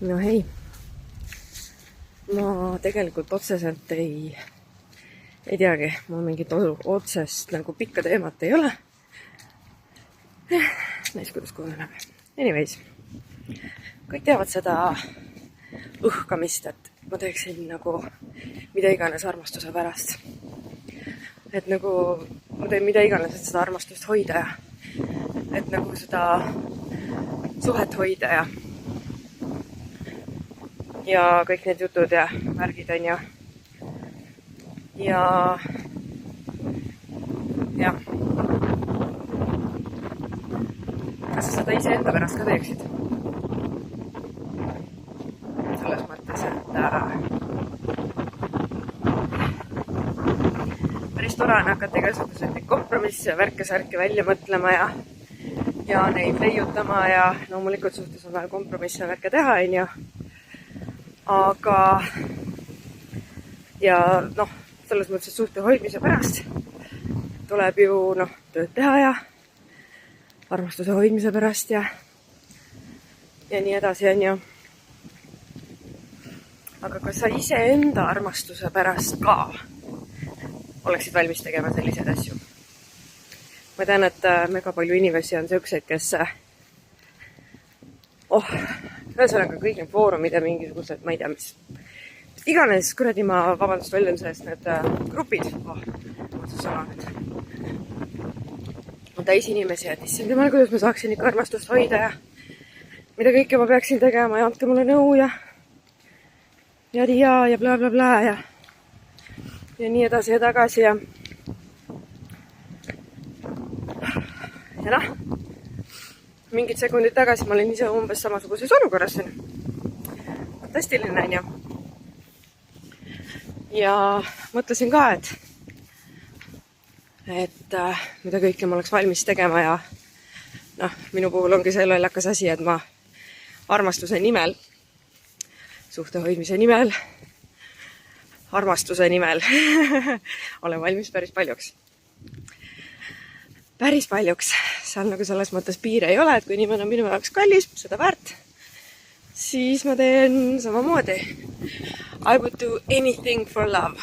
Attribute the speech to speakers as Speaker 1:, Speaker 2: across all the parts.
Speaker 1: No hei, ma tegelikult otseselt ei teagi, mul mingit otsest nagu pikka teemat ei ole. Näis, kuidas kujuneb. Anyways, kõik teavad seda õhkamist, et ma teeksin nagu mida iganes armastuse pärast. Et nagu ma teen mida iganes, et seda armastust hoida ja et nagu seda suhet hoida ja kõik need jutud ja värgid on ju. Ja kas sa seda iseenda pärast ka teeksid? Selles mõttes, et päris tore on hakata igasuguseid kompromisse ja värke-särke välja mõtlema ja neid leiutama ja loomulikult suhtes on vaja kompromisse ja värke teha, on ju. Aga ja selles mõttes, et suhte hoidmise pärast tuleb ju tööd teha ja armastuse hoidmise pärast ja nii edasi, on ju. Aga kas sa iseenda armastuse pärast ka oleksid valmis tegema selliseid asju? Ma tean, et mega palju inimesi on selliseid, kes ühesõnaga kõik need foorumid ja mingisugused, ma ei tea, mis iganes kuradi ma väljun sellest need grupid. On täis inimesi, et issand jumal, kuidas ma saaksin ikka armastust hoida ja mida kõike ma peaksin tegema ja andke mulle nõu ja bla bla bla ja nii edasi ja tagasi ja mingid sekundid tagasi ma olin ise umbes samasuguses olukorras. Fantastiline on ju. Ja mõtlesin ka, et mida kõike ma oleks valmis tegema ja minu puhul ongi see lollakas asi, et ma armastuse nimel, suhte hoidmise nimel, armastuse nimel olen valmis päris paljuks. Päris paljuks. Seal nagu selles mõttes piire ei ole, et kui inimene on minu jaoks kallis, seda väärt, siis ma teen samamoodi. I would do anything for love.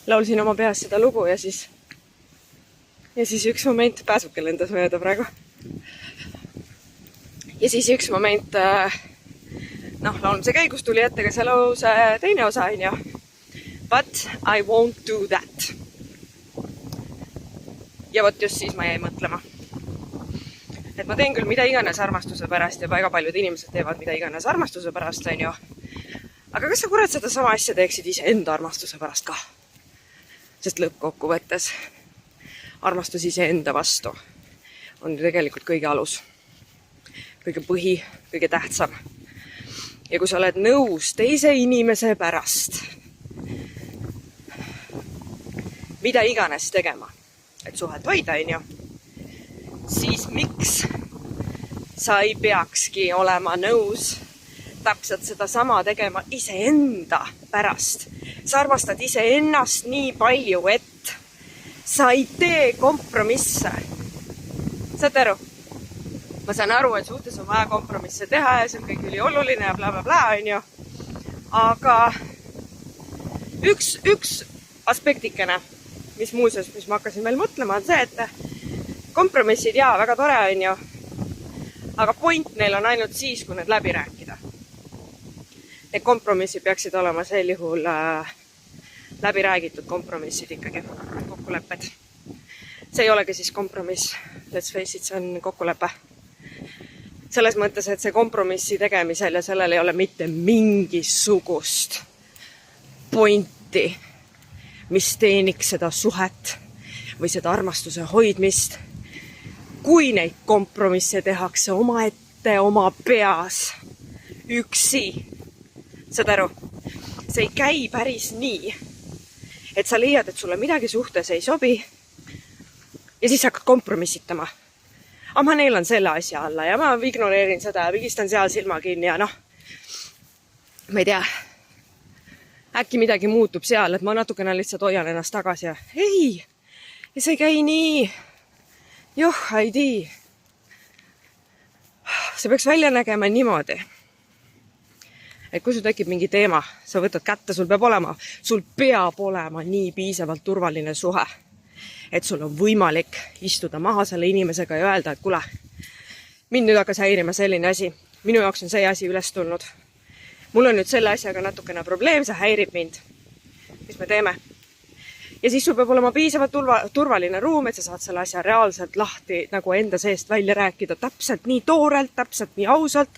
Speaker 1: Laulsin oma peas seda lugu ja siis üks moment, pääsuke lendas mööda praegu. Ja siis üks moment, laulmise käigus tuli ette ka see lause teine osa, on ju. But I won't do that. Ja vot just siis ma jäin mõtlema. Et ma teen küll mida iganes armastuse pärast ja väga paljud inimesed teevad mida iganes armastuse pärast, on ju. Aga kas sa kurat seda sama asja teeksid iseenda armastuse pärast ka? Sest lõppkokkuvõttes armastus iseenda vastu on ju tegelikult kõige alus. Kõige põhi, kõige tähtsam. Ja kui sa oled nõus teise inimese pärast mida iganes tegema, et suhet hoida, on ju, siis miks sa ei peakski olema nõus täpselt seda sama tegema iseenda pärast? Sa armastad iseennast nii palju, et sa ei tee kompromisse. Saad aru? Ma saan aru, et suhtes on vaja kompromisse teha ja see on kõik ülioluline ja bla bla bla, on ju. Aga üks aspektikene, mis ma hakkasin veel mõtlema, on see, et kompromissid väga tore on ju, aga point neil on ainult siis, kui need läbi rääkida. Need kompromissid peaksid olema sel juhul läbi räägitud kompromissid ikkagi, kokkulepped. See ei olegi siis kompromiss, let's face it, see on kokkulepe. Selles mõttes, et see kompromissi tegemisel ja sellel ei ole mitte mingisugust pointi, mis teeniks seda suhet või seda armastuse hoidmist, kui neid kompromisse tehakse omaette oma peas üksi. Saad aru? See ei käi päris nii, et sa leiad, et sulle midagi suhtes ei sobi ja siis hakkad kompromissitama. Aga ma neelan selle asja alla ja ma ignoreerin seda ja vigistan seal silma kinni ja ma ei tea, äkki midagi muutub seal, et ma natukene lihtsalt hoian ennast tagasi ja ei, see ei käi nii. Joh, ei tii. see peaks välja nägema niimoodi, et kui sul tekib mingi teema, sa võtad kätte, sul peab olema nii piisavalt turvaline suhe, et sul on võimalik istuda maha selle inimesega ja öelda, et kuule, mind nüüd hakkas häirima selline asi, minu jaoks on see asi üles tulnud. Mul on nüüd selle asjaga natukene probleem, see häirib mind. Mis me teeme? Ja siis sul peab olema piisavalt turvaline ruum, et sa saad selle asja reaalselt lahti nagu enda seest välja rääkida täpselt nii toorelt, täpselt nii ausalt,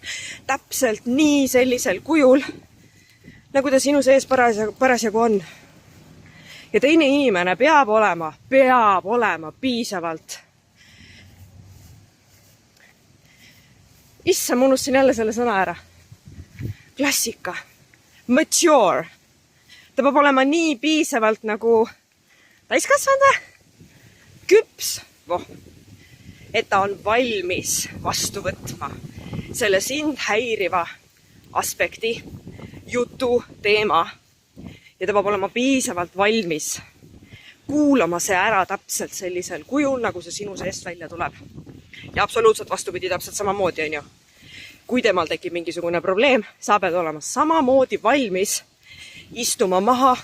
Speaker 1: täpselt nii sellisel kujul, nagu ta sinu sees parasjagu on. Ja teine inimene peab olema piisavalt. Issa, ma unustasin jälle selle sõna ära. Klassika. Mature. Ta peab olema nii piisavalt nagu täiskasvanud, küps, et ta on valmis vastu võtma selle sind häiriva aspekti, jutu, teema. Ja ta peab olema piisavalt valmis kuulama see ära täpselt sellisel kujul, nagu see sinu seest välja tuleb. Ja absoluutselt vastupidi täpselt samamoodi, on ju. Kui temal tekib mingisugune probleem, sa pead olema samamoodi valmis istuma maha,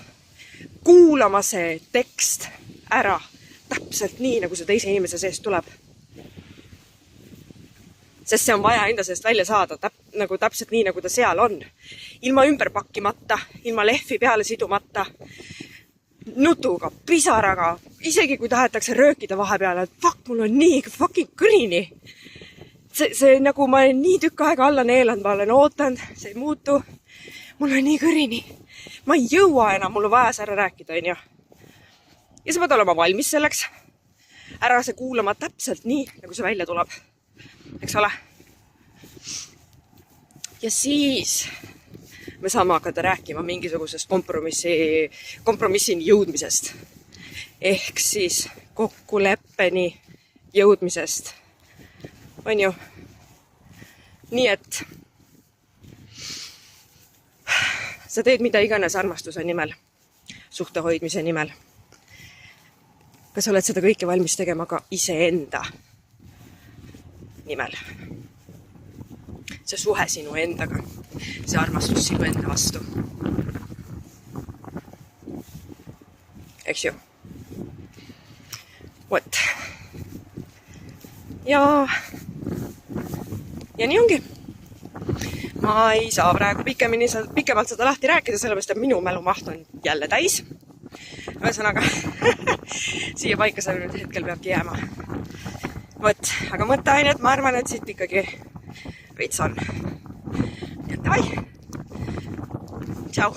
Speaker 1: kuulama see tekst ära täpselt nii, nagu see teise inimese seest tuleb. Sest see on vaja enda seest välja saada täpselt nii, nagu ta seal on. Ilma ümber pakkimata, ilma lehvi peale sidumata, nutuga, pisaraga, isegi kui tahetakse röökida vahepeale, et mul on nii fucking kõrini. See nagu ma olen nii tükk aega alla neelanud, ma olen ootanud, see ei muutu. Mul on nii kõrini. Ma ei jõua enam, mul on vaja see ära rääkida, on ju. Ja sa pead olema valmis selleks. Ära see kuulama täpselt nii, nagu see välja tuleb. Eks ole? Ja siis me saame hakata rääkima mingisugusest kompromissini jõudmisest. Ehk siis kokkuleppeni jõudmisest. On ju? Nii et sa teed mida iganes armastuse nimel, suhte hoidmise nimel. Kas oled seda kõike valmis tegema ka iseenda nimel? See suhe sinu endaga, see armastus sinu enda vastu. Eks ju? Vot. Ja nii ongi. Ma ei saa praegu pikemalt seda lahti rääkida, sellepärast, et minu mälumaht on jälle täis. Ühesõnaga, siia paika see nüüd hetkel peabki jääma. Vot, aga mõtteainet ma arvan, et siit ikkagi veits on. Davai! Tšau!